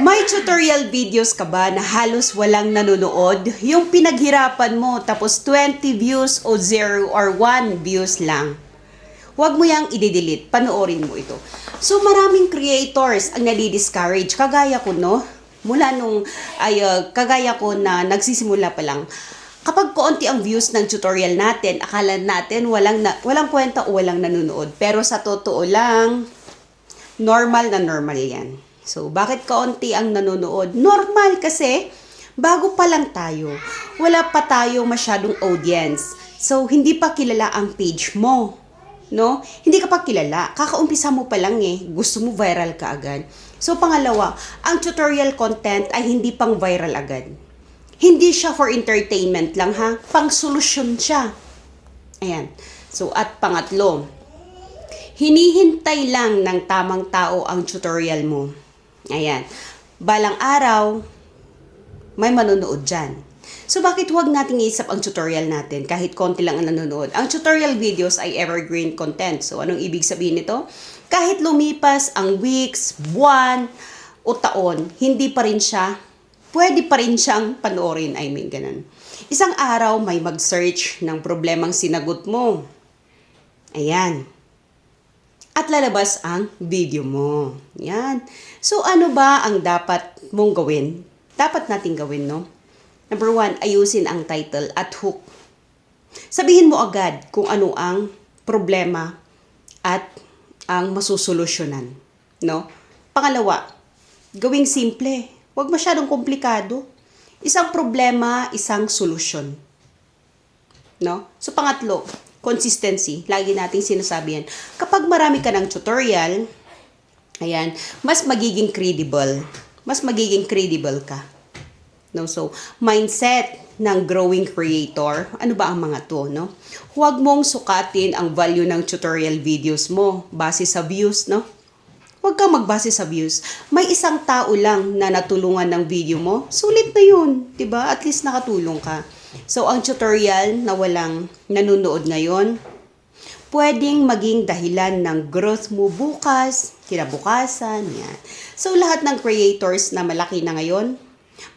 May tutorial videos ka ba na halos walang nanonood? Yung pinaghirapan mo tapos 20 views o 0 or 1 views lang. Huwag mo yang i-delete, panoorin mo ito. So maraming creators ang nadi-discourage, kagaya ko no, mula nung kagaya ko na nagsisimula pa lang. Kapag konti ang views ng tutorial natin, akala natin walang kwenta o walang nanonood. Pero sa totoo lang, normal na normal yan. So, bakit kaunti ang nanonood? Normal kasi, bago pa lang tayo. Wala pa tayo masyadong audience. So, hindi pa kilala ang page mo. No? Hindi ka pa kilala. Kakaumpisa mo pa lang eh. Gusto mo viral ka agad. So, pangalawa, ang tutorial content ay hindi pang viral agad. Hindi siya for entertainment lang ha. Pang solusyon siya. Ayan. So, at pangatlo, hinihintay lang ng tamang tao ang tutorial mo. Ayan. Balang araw, may manonood dyan. So, bakit huwag nating iisip ang tutorial natin kahit konti lang ang nanonood? Ang tutorial videos ay evergreen content. So, anong ibig sabihin nito? Kahit lumipas ang weeks, buwan, o taon, hindi pa rin siya, pwede pa rin siyang panoorin. I mean, ganun. Isang araw, may mag-search ng problemang sinagot mo. Ayan. At lalabas ang video mo. Yan. So, ano ba ang dapat mong gawin? Dapat nating gawin, no? Number 1, ayusin ang title at hook. Sabihin mo agad kung ano ang problema at ang masusolusyonan, no? Pangalawa, gawing simple. Huwag masyadong komplikado. Isang problema, isang solusyon. No? So, pangatlo, consistency. Lagi nating sinasabi yan. Kapag marami ka ng tutorial, ayan, mas magiging credible. Mas magiging credible ka. No? So, mindset ng growing creator. Ano ba ang mga to, no? Huwag mong sukatin ang value ng tutorial videos mo base sa views, no? Huwag kang magbase sa views. May isang tao lang na natulungan ng video mo, sulit na yun. 'Di ba? At least nakatulong ka. So, ang tutorial na walang nanonood ngayon, pwedeng maging dahilan ng growth mo bukas, kinabukasan, yan. So, lahat ng creators na malaki na ngayon,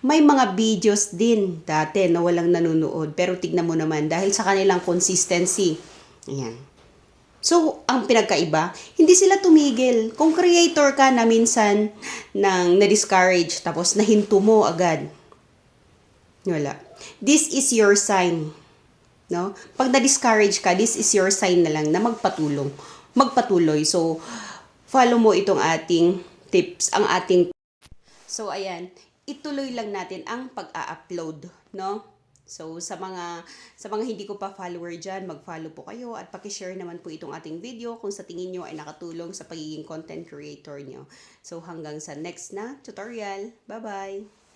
may mga videos din dati na walang nanonood. Pero tignan mo naman, dahil sa kanilang consistency, ayan. So, ang pinagkaiba, hindi sila tumigil. Kung creator ka na minsan nang na-discourage, tapos nahinto mo agad, wala. This is your sign. No? Pag na-discourage ka, this is your sign na lang na magpatuloy. So, follow mo itong ating tips, ang ating... So, ayan, ituloy lang natin ang pag-a-upload, no? So, sa mga hindi ko pa follower dyan, mag-follow po kayo at paki-share naman po itong ating video kung sa tingin nyo ay nakatulong sa pagiging content creator nyo. So, hanggang sa next na tutorial. Bye-bye!